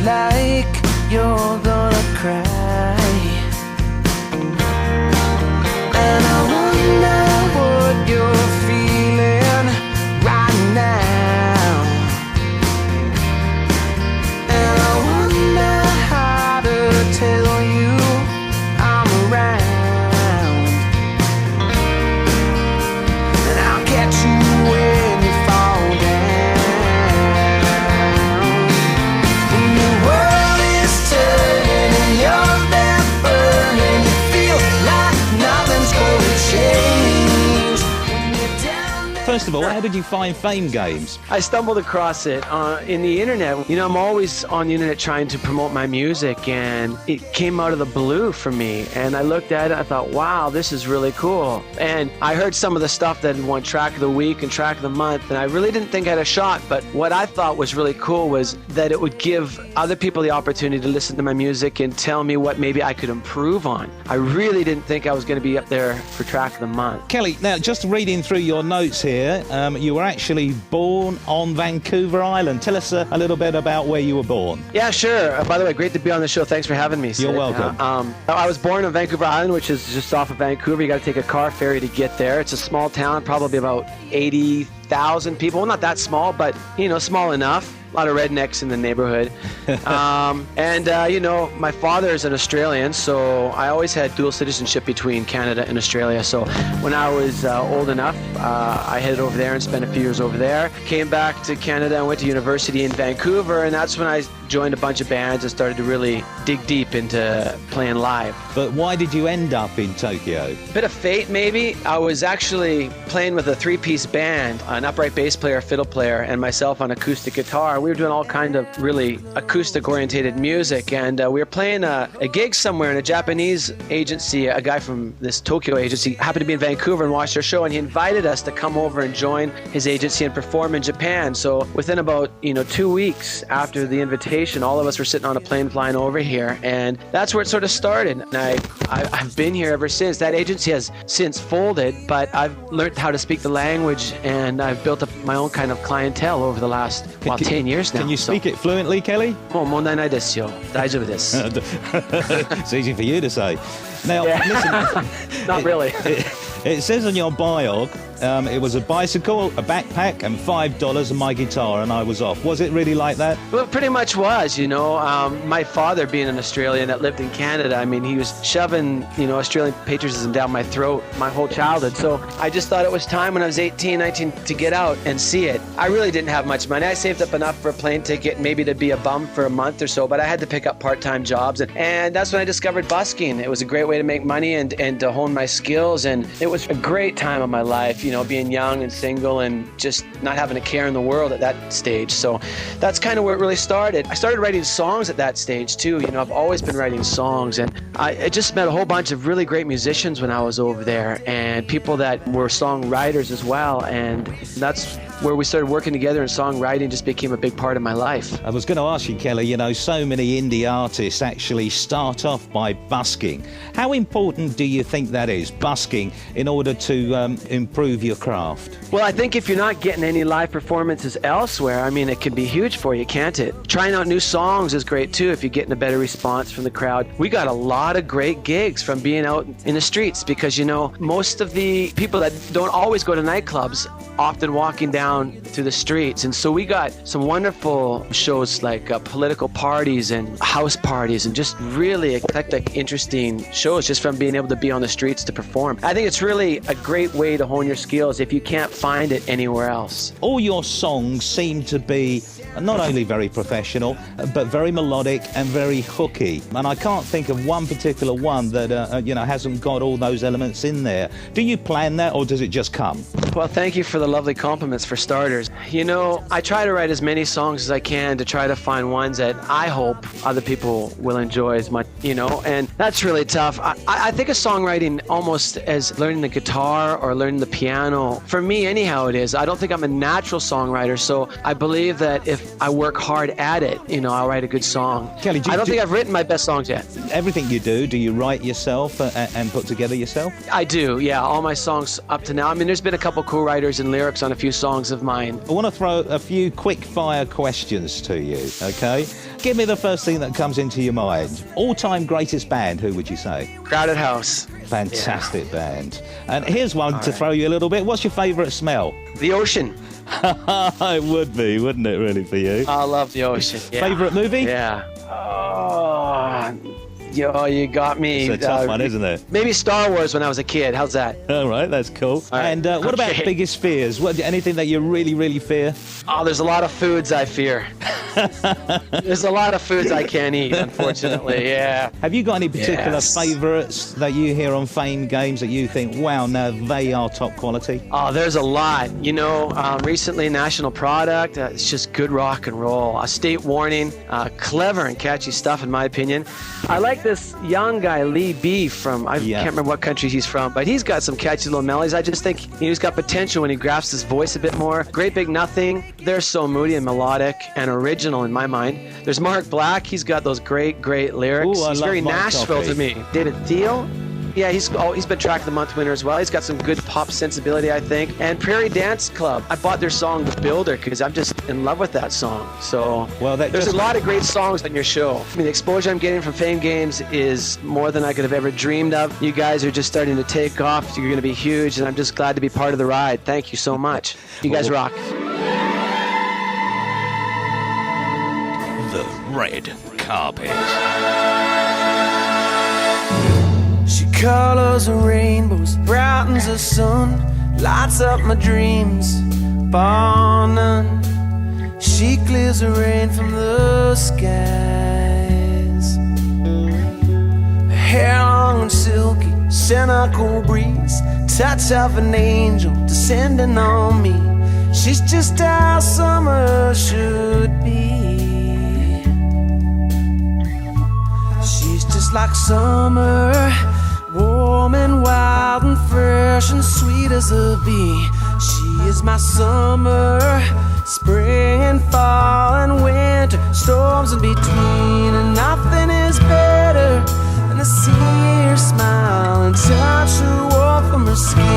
like you're gonna cry. And I wonder what you're feeling right now. And I wonder how to tell you I'm around. And I'll catch you when you fall down. When the world is turning and you're there burning, you feel like nothing's gonna change. When you're down there. First of all, how did you find Fame Games? I stumbled across it in the internet. You know, I'm always on the internet trying to promote my music, and it came out of the blue for me. And I looked at it, I thought, wow, this is really cool. And I heard some of the stuff that had won Track of the Week and Track of the Month, and I really didn't think I had a shot. But what I thought was really cool was that it would give other people the opportunity to listen to my music and tell me what maybe I could improve on. I really didn't think I was going to be up there for Track of the Month. Kelly, now just reading through your notes here, you were actually born on Vancouver Island. Tell us a little bit about where you were born. Yeah, sure. By the way, great to be on the show. Thanks for having me, Sid. You're welcome. I was born on Vancouver Island, which is just off of Vancouver. You got to take a car ferry to get there. It's a small town, probably about 80,000 people. Well, not that small, but, you know, small enough. A lot of rednecks in the neighborhood. You know, my father is an Australian, so I always had dual citizenship between Canada and Australia. So when I was old enough, I headed over there and spent a few years over there. Came back to Canada and went to university in Vancouver, and that's when I joined a bunch of bands and started to really dig deep into playing live. But why did you end up in Tokyo? Bit of fate, maybe. I was actually playing with a three-piece band, an upright bass player, fiddle player, and myself on acoustic guitar. We were doing all kind of really acoustic-orientated music, and we were playing a gig somewhere in a Japanese agency. A guy from this Tokyo agency happened to be in Vancouver and watched our show, and he invited us to come over and join his agency and perform in Japan. So within about 2 weeks after the invitation, all of us were sitting on a plane flying over here, and that's where it sort of started. And I've been here ever since. That agency has since folded, but I've learned how to speak the language, and I've built up my own kind of clientele over the last 10 years now. Can you speak it fluently, Kelly? もう問題ないですよ。大丈夫です。It's easy for you to say. Now, listen. Not really. It says on your bio, it was a bicycle, a backpack, and $5 and my guitar, and I was off. Was it really like that? Well, it pretty much was, my father being an Australian that lived in Canada, I mean, he was shoving, Australian patriotism down my throat my whole childhood. So I just thought it was time when I was 18, 19 to get out and see it. I really didn't have much money. I saved up enough for a plane ticket, maybe to be a bum for a month or so, but I had to pick up part-time jobs. And that's when I discovered busking. It was a great way to make money and to hone my skills. And it was a great time of my life, being young and single and just not having a care in the world at that stage. So that's kind of where it really started. I started writing songs at that stage too. I've always been writing songs, and I just met a whole bunch of really great musicians when I was over there, and people that were songwriters as well. And that's where we started working together, and songwriting just became a big part of my life. I was going to ask you, Kelly, so many indie artists actually start off by busking. How important do you think that is, busking, in order to improve your craft? Well, I think if you're not getting any live performances elsewhere, I mean, it can be huge for you, can't it? Trying out new songs is great too if you're getting a better response from the crowd. We got a lot of great gigs from being out in the streets because, most of the people that don't always go to nightclubs often walking down through the streets. And so we got some wonderful shows like political parties and house parties and just really eclectic, interesting shows just from being able to be on the streets to perform. I think it's really a great way to hone your skills if you can't find it anywhere else. All your songs seem to be not only very professional, but very melodic and very hooky. And I can't think of one particular one that, hasn't got all those elements in there. Do you plan that, or does it just come? Well, thank you for the lovely compliments for starters. I try to write as many songs as I can to try to find ones that I hope other people will enjoy as much, and that's really tough. I think of songwriting almost as learning the guitar or learning the piano. For me, anyhow, it is. I don't think I'm a natural songwriter, so I believe that if I work hard at it, I'll write a good song. Kelly, I don't think I've written my best songs yet. Everything you do you write yourself and put together yourself? I do, yeah. All my songs up to now. I mean, there's been a couple co-writers and lyrics on a few songs songs of mine. I want to throw a few quick-fire questions to you, okay? Give me the first thing that comes into your mind. All-time greatest band, who would you say? Crowded House. Fantastic band. And here's one to throw you a little bit. What's your favourite smell? The ocean. It would be, wouldn't it, really, for you? I love the ocean. Yeah. Favourite movie? Yeah. Oh, you got me. It's a tough one, isn't it? Maybe Star Wars when I was a kid. How's that? All right, that's cool. All right. And what about biggest fears? Anything that you really, really fear? Oh, there's a lot of foods I fear. There's a lot of foods I can't eat, unfortunately, yeah. Have you got any particular favourites that you hear on Fame Games that you think, wow, no, they are top quality? Oh, there's a lot. You know, recently, National Product, it's just good rock and roll. State Warning, clever and catchy stuff, in my opinion. I like this young guy, Lee B. from, I can't remember what country he's from, but he's got some catchy little melodies. I just think he's got potential when he grasps his voice a bit more. Great Big Nothing, they're so moody and melodic and original in my mind. There's Mark Black, he's got those great lyrics. Ooh, he's very Nashville to me. David Thiel, yeah, he's been Track of the Month winner as well. He's got some good pop sensibility, I think. And Prairie Dance Club, I bought their song The Builder because I'm just in love with that song. So there's a lot of great songs on your show. I mean, the exposure I'm getting from Fame Games is more than I could have ever dreamed of. You guys are just starting to take off. You're going to be huge, and I'm just glad to be part of the ride. Thank you so much. You guys rock. The red carpet. She colors the rainbows, brightens the sun, lights up my dreams, bar none. She clears the rain from the skies. Her hair long and silky, sent a cool breeze, touch of an angel descending on me. She's just how summer should be. She's just like summer, warm and wild and fresh and sweet as a bee. She is my summer, spring and fall and winter, storms in between. And nothing is better than to see her smile and touch her warmth from her skin.